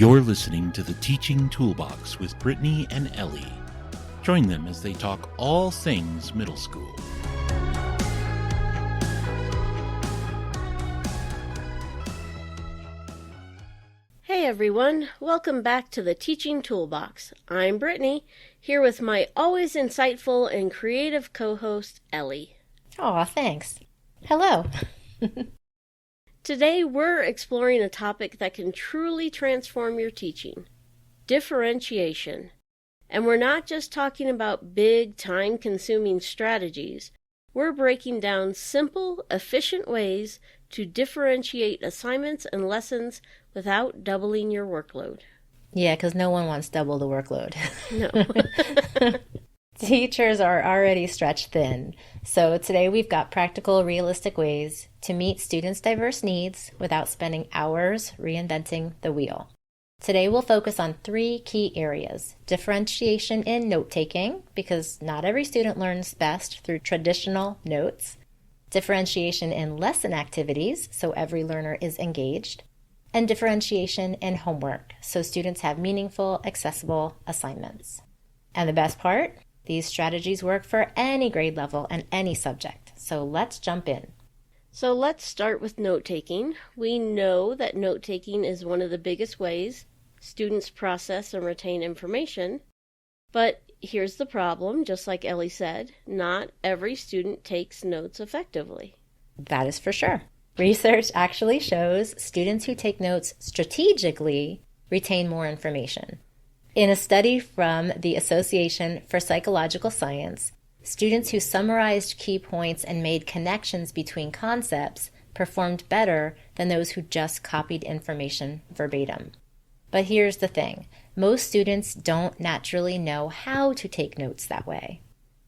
You're listening to the Teaching Toolbox with Brittany and Ellie. Join them as they talk all things middle school. Hey everyone, welcome back to the Teaching Toolbox. I'm Brittany, here with my always insightful and creative co-host, Ellie. Aw, thanks. Hello. Today we're exploring a topic that can truly transform your teaching, differentiation. And we're not just talking about big, time-consuming strategies. We're breaking down simple, efficient ways to differentiate assignments and lessons without doubling your workload. Yeah, because no one wants double the workload. No. Teachers are already stretched thin. So today we've got practical, realistic ways to meet students' diverse needs without spending hours reinventing the wheel. Today we'll focus on 3 key areas. Differentiation in note-taking, because not every student learns best through traditional notes. Differentiation in lesson activities, so every learner is engaged. And differentiation in homework, so students have meaningful, accessible assignments. And the best part? These strategies work for any grade level and any subject. So let's jump in. So let's start with note-taking. We know that note-taking is one of the biggest ways students process and retain information. But here's the problem, just like Ellie said, not every student takes notes effectively. That is for sure. Research actually shows students who take notes strategically retain more information. In a study from the Association for Psychological Science, students who summarized key points and made connections between concepts performed better than those who just copied information verbatim. But here's the thing. Most students don't naturally know how to take notes that way.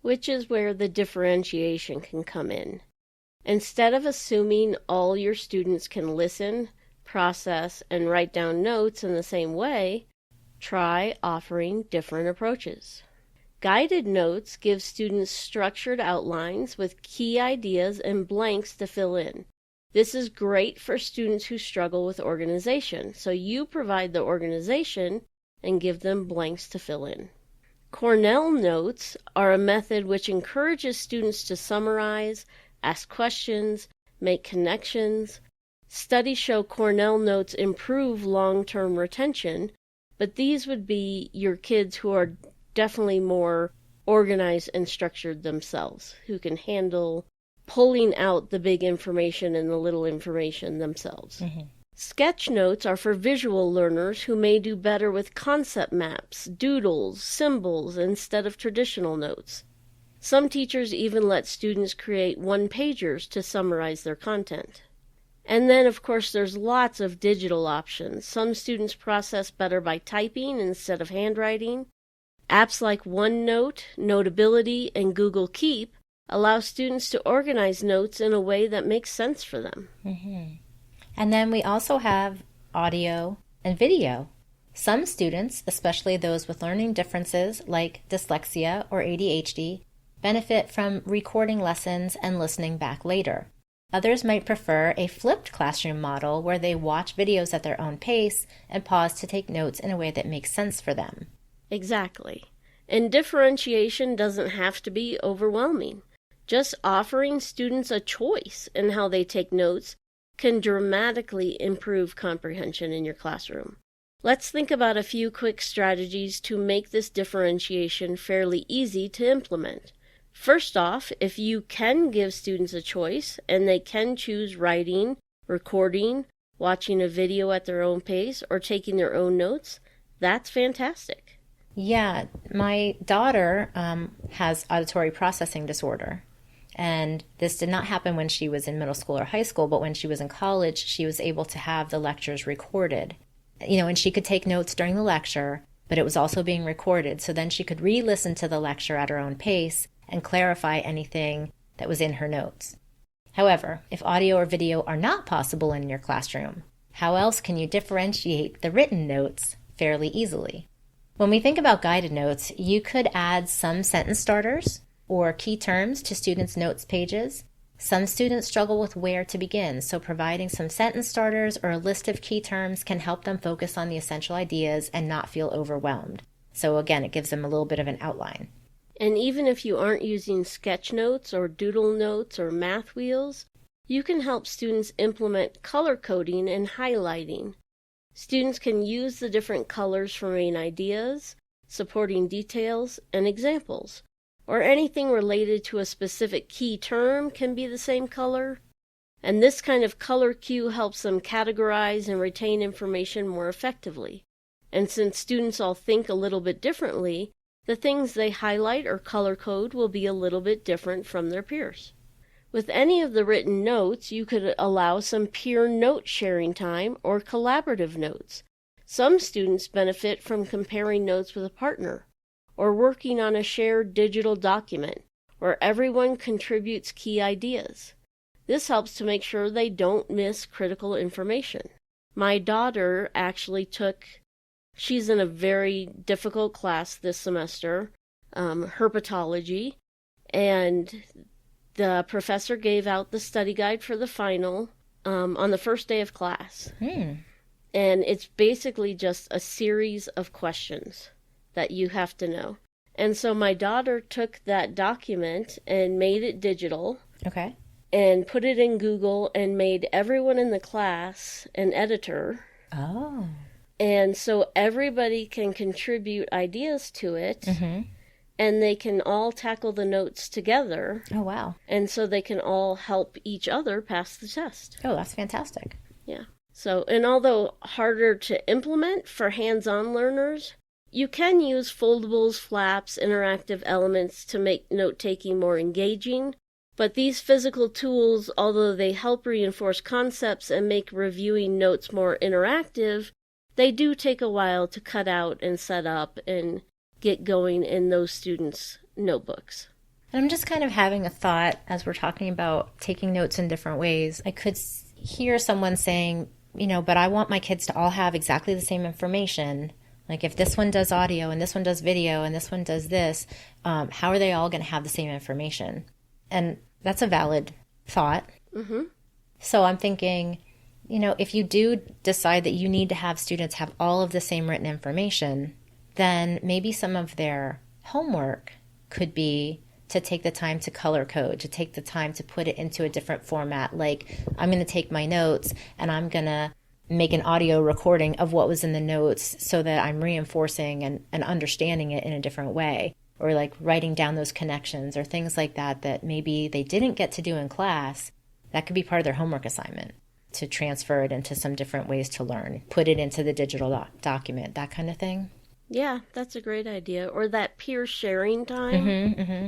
Which is where the differentiation can come in. Instead of assuming all your students can listen, process, and write down notes in the same way, try offering different approaches. Guided notes give students structured outlines with key ideas and blanks to fill in. This is great for students who struggle with organization, so you provide the organization and give them blanks to fill in. Cornell notes are a method which encourages students to summarize, ask questions, make connections. Studies show Cornell notes improve long-term retention, but these would be your kids who are definitely more organized and structured themselves, who can handle pulling out the big information and the little information themselves. Mm-hmm. Sketch notes are for visual learners who may do better with concept maps, doodles, symbols, instead of traditional notes. Some teachers even let students create one-pagers to summarize their content. And then, of course, there's lots of digital options. Some students process better by typing instead of handwriting. Apps like OneNote, Notability, and Google Keep allow students to organize notes in a way that makes sense for them. Mm-hmm. And then we also have audio and video. Some students, especially those with learning differences like dyslexia or ADHD, benefit from recording lessons and listening back later. Others might prefer a flipped classroom model where they watch videos at their own pace and pause to take notes in a way that makes sense for them. Exactly. And differentiation doesn't have to be overwhelming. Just offering students a choice in how they take notes can dramatically improve comprehension in your classroom. Let's think about a few quick strategies to make this differentiation fairly easy to implement. First off, if you can give students a choice and they can choose writing, recording, watching a video at their own pace, or taking their own notes, that's fantastic. Yeah, my daughter has auditory processing disorder. And this did not happen when she was in middle school or high school, but when she was in college, she was able to have the lectures recorded. And she could take notes during the lecture, but it was also being recorded. So then she could re-listen to the lecture at her own pace and clarify anything that was in her notes. However, if audio or video are not possible in your classroom, how else can you differentiate the written notes fairly easily? When we think about guided notes, you could add some sentence starters or key terms to students' notes pages. Some students struggle with where to begin, so providing some sentence starters or a list of key terms can help them focus on the essential ideas and not feel overwhelmed. So again, it gives them a little bit of an outline. And even if you aren't using sketch notes or doodle notes or math wheels, you can help students implement color coding and highlighting. Students can use the different colors for main ideas, supporting details, and examples. Or anything related to a specific key term can be the same color. And this kind of color cue helps them categorize and retain information more effectively. And since students all think a little bit differently, the things they highlight or color code will be a little bit different from their peers. With any of the written notes, you could allow some peer note sharing time or collaborative notes. Some students benefit from comparing notes with a partner, or working on a shared digital document where everyone contributes key ideas. This helps to make sure they don't miss critical information. My daughter actually she's in a very difficult class this semester, herpetology, and the professor gave out the study guide for the final on the first day of class. And it's basically just a series of questions that you have to know. And so my daughter took that document and made it digital. Okay. And put it in Google and made everyone in the class an editor. Oh. And so everybody can contribute ideas to it. Mm-hmm. And they can all tackle the notes together. Oh, wow. And so they can all help each other pass the test. Oh, that's fantastic. Yeah. So, and although harder to implement for hands-on learners, you can use foldables, flaps, interactive elements to make note-taking more engaging. But these physical tools, although they help reinforce concepts and make reviewing notes more interactive, they do take a while to cut out and set up and get going in those students' notebooks. And I'm just kind of having a thought as we're talking about taking notes in different ways. I could hear someone saying, but I want my kids to all have exactly the same information. Like if this one does audio and this one does video and this one does this, how are they all going to have the same information? And that's a valid thought. Mm-hmm. So I'm thinking, if you do decide that you need to have students have all of the same written information, then maybe some of their homework could be to take the time to color code, to take the time to put it into a different format. Like I'm going to take my notes and I'm going to make an audio recording of what was in the notes so that I'm reinforcing and understanding it in a different way. Or like writing down those connections or things like that maybe they didn't get to do in class. That could be part of their homework assignment, to transfer it into some different ways to learn, put it into the digital document, that kind of thing. Yeah, that's a great idea. Or that peer sharing time. Mm-hmm, mm-hmm.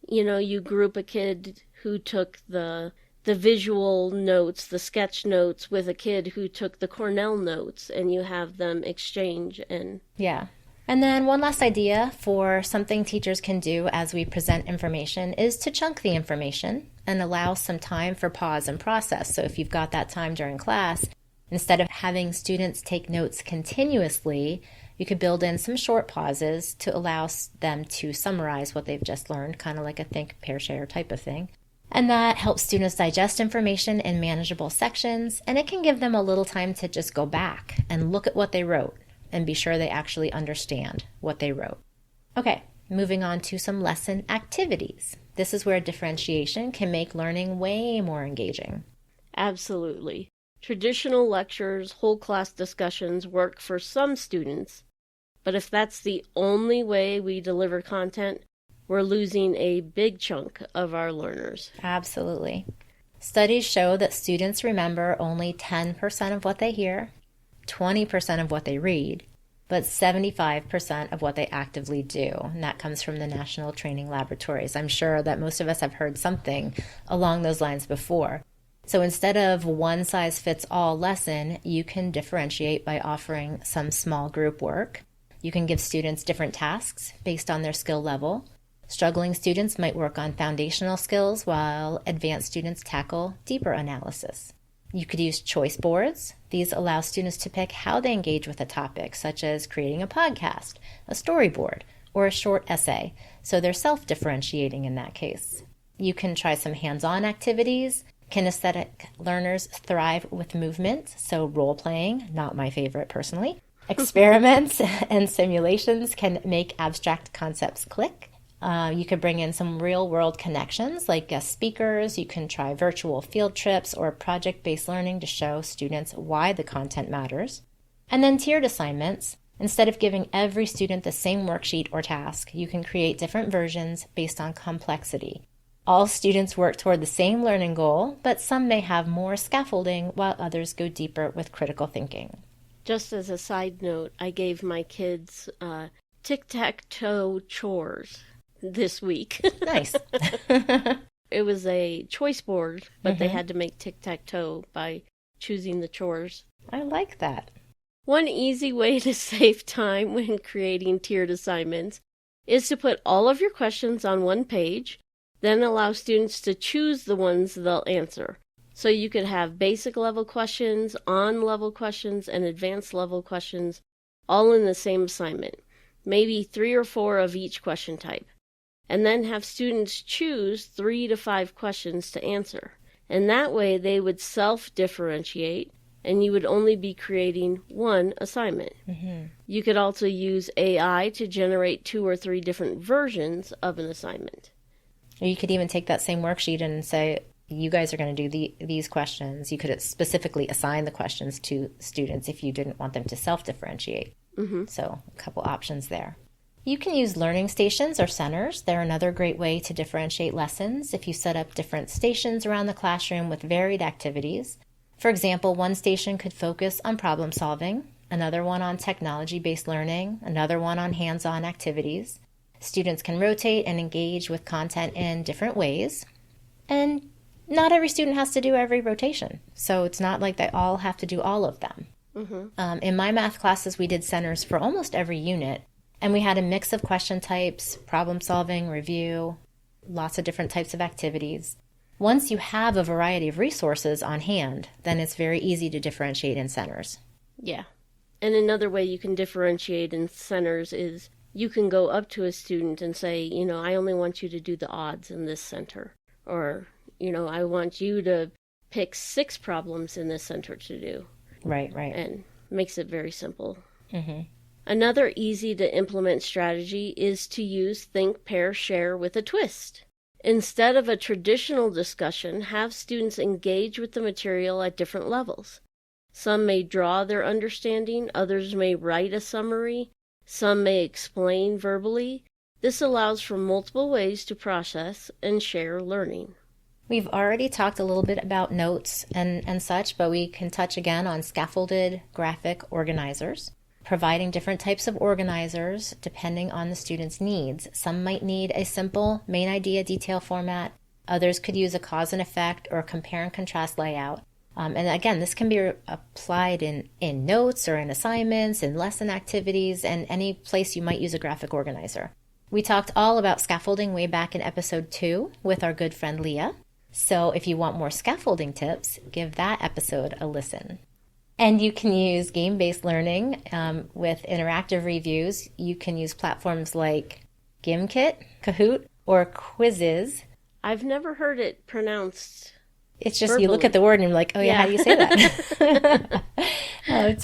You group a kid who took the visual notes, the sketch notes, with a kid who took the Cornell notes, and you have them exchange. And yeah. And then one last idea for something teachers can do as we present information is to chunk the information and allow some time for pause and process. So if you've got that time during class, instead of having students take notes continuously, you could build in some short pauses to allow them to summarize what they've just learned, kind of like a think, pair, share type of thing. And that helps students digest information in manageable sections, and it can give them a little time to just go back and look at what they wrote and be sure they actually understand what they wrote. Okay, moving on to some lesson activities. This is where differentiation can make learning way more engaging. Absolutely. Traditional lectures, whole class discussions work for some students, but if that's the only way we deliver content, we're losing a big chunk of our learners. Absolutely. Studies show that students remember only 10% of what they hear, 20% of what they read, but 75% of what they actively do. And that comes from the National Training Laboratories. I'm sure that most of us have heard something along those lines before. So instead of one-size-fits-all lesson, you can differentiate by offering some small group work. You can give students different tasks based on their skill level. Struggling students might work on foundational skills while advanced students tackle deeper analysis. You could use choice boards. These allow students to pick how they engage with a topic, such as creating a podcast, a storyboard, or a short essay, so they're self-differentiating in that case. You can try some hands-on activities. Kinesthetic learners thrive with movement, so role-playing, not my favorite personally. Experiments and simulations can make abstract concepts click. You could bring in some real-world connections like guest speakers. You can try virtual field trips or project-based learning to show students why the content matters. And then tiered assignments. Instead of giving every student the same worksheet or task, you can create different versions based on complexity. All students work toward the same learning goal, but some may have more scaffolding while others go deeper with critical thinking. Just as a side note, I gave my kids tic-tac-toe chores this week. Nice. It was a choice board, but they had to make tic-tac-toe by choosing the chores. I like that. One easy way to save time when creating tiered assignments is to put all of your questions on one page, then allow students to choose the ones they'll answer. So you could have basic level questions, on-level questions, and advanced level questions all in the same assignment, maybe 3 or 4 of each question type, and then have students choose 3 to 5 questions to answer. And that way they would self-differentiate, and you would only be creating one assignment. You could also use AI to generate 2 or 3 different versions of an assignment. Or you could even take that same worksheet and say, you guys are going to do these questions. You could specifically assign the questions to students if you didn't want them to self-differentiate. So a couple options there. You can use learning stations or centers. They're another great way to differentiate lessons if you set up different stations around the classroom with varied activities. For example, one station could focus on problem solving, another one on technology-based learning, another one on hands-on activities. Students can rotate and engage with content in different ways. And not every student has to do every rotation. So it's not like they all have to do all of them. In my math classes, we did centers for almost every unit. And we had a mix of question types, problem solving, review, lots of different types of activities. Once you have a variety of resources on hand, then it's very easy to differentiate in centers. Yeah. And another way you can differentiate in centers is you can go up to a student and say, I only want you to do the odds in this center. Or, I want you to pick 6 problems in this center to do. Right. And makes it very simple. Another easy to implement strategy is to use think, pair, share with a twist. Instead of a traditional discussion, have students engage with the material at different levels. Some may draw their understanding, others may write a summary, some may explain verbally. This allows for multiple ways to process and share learning. We've already talked a little bit about notes and such, but we can touch again on scaffolded graphic organizers. Providing different types of organizers depending on the student's needs. Some might need a simple main idea detail format. Others could use a cause and effect or compare and contrast layout. And again, this can be applied in notes or in assignments, in lesson activities, and any place you might use a graphic organizer. We talked all about scaffolding way back in episode 2 with our good friend Leah. So if you want more scaffolding tips, give that episode a listen. And you can use game-based learning with interactive reviews. You can use platforms like Gimkit, Kahoot, or Quizzes. I've never heard it pronounced. It's just verbally. You look at the word and you're like, how do you say that?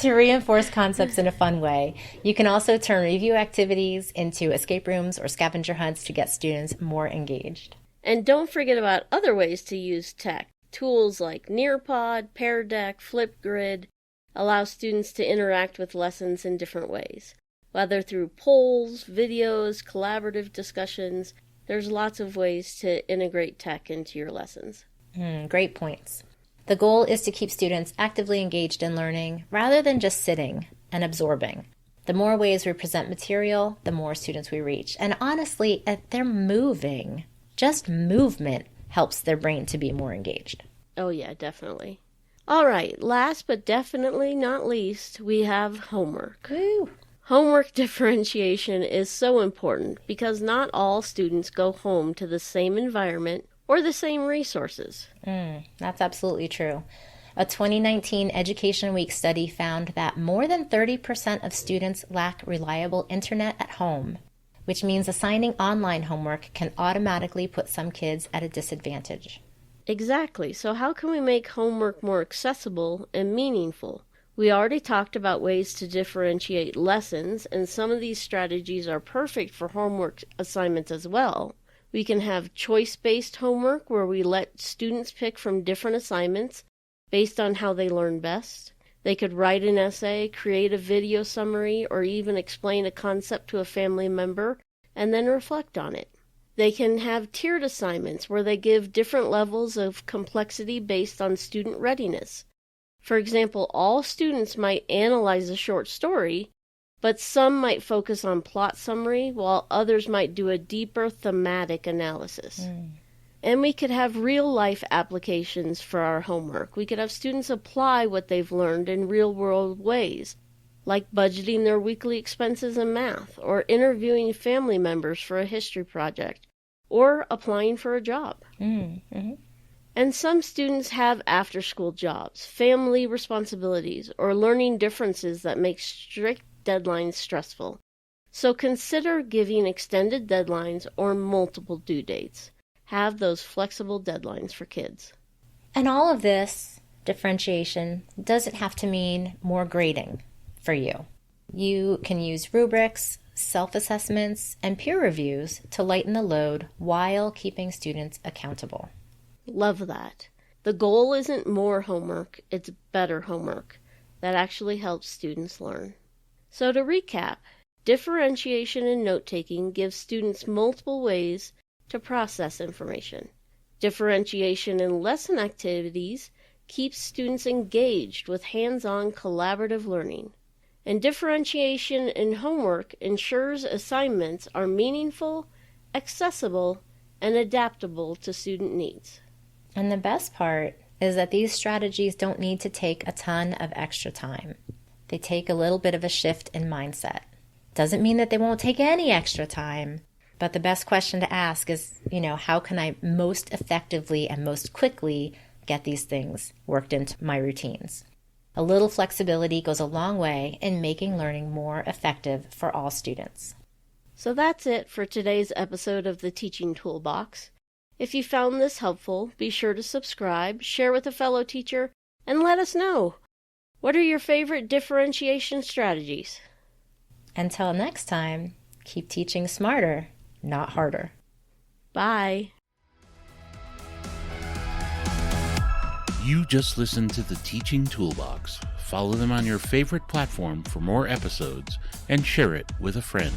To reinforce concepts in a fun way. You can also turn review activities into escape rooms or scavenger hunts to get students more engaged. And don't forget about other ways to use tech. Tools like Nearpod, Pear Deck, Flipgrid allow students to interact with lessons in different ways. Whether through polls, videos, collaborative discussions, there's lots of ways to integrate tech into your lessons. Great points. The goal is to keep students actively engaged in learning rather than just sitting and absorbing. The more ways we present material, the more students we reach. And honestly, if they're moving, just movement helps their brain to be more engaged. Oh yeah, definitely. All right, last but definitely not least, we have homework. Woo. Homework differentiation is so important because not all students go home to the same environment or the same resources. That's absolutely true. A 2019 Education Week study found that more than 30% of students lack reliable internet at home. which means assigning online homework can automatically put some kids at a disadvantage. Exactly. So how can we make homework more accessible and meaningful? We already talked about ways to differentiate lessons, and some of these strategies are perfect for homework assignments as well. We can have choice-based homework where we let students pick from different assignments based on how they learn best. They could write an essay, create a video summary, or even explain a concept to a family member and then reflect on it. They can have tiered assignments where they give different levels of complexity based on student readiness. For example, all students might analyze a short story, but some might focus on plot summary, while others might do a deeper thematic analysis. And we could have real-life applications for our homework. We could have students apply what they've learned in real-world ways, like budgeting their weekly expenses in math, or interviewing family members for a history project, or applying for a job. And some students have after-school jobs, family responsibilities, or learning differences that make strict deadlines stressful. So consider giving extended deadlines or multiple due dates. Have those flexible deadlines for kids. And all of this differentiation doesn't have to mean more grading for you. You can use rubrics, self-assessments, and peer reviews to lighten the load while keeping students accountable. Love that. The goal isn't more homework, it's better homework that actually helps students learn. So to recap, differentiation in note-taking gives students multiple ways to process information. Differentiation in lesson activities keeps students engaged with hands-on collaborative learning. And differentiation in homework ensures assignments are meaningful, accessible, and adaptable to student needs. And the best part is that these strategies don't need to take a ton of extra time. They take a little bit of a shift in mindset. Doesn't mean that they won't take any extra time, but the best question to ask is, how can I most effectively and most quickly get these things worked into my routines? A little flexibility goes a long way in making learning more effective for all students. So that's it for today's episode of the Teaching Toolbox. If you found this helpful, be sure to subscribe, share with a fellow teacher, and let us know. What are your favorite differentiation strategies? Until next time, keep teaching smarter, not harder. Bye. You just listened to the Teaching Toolbox. Follow them on your favorite platform for more episodes and share it with a friend.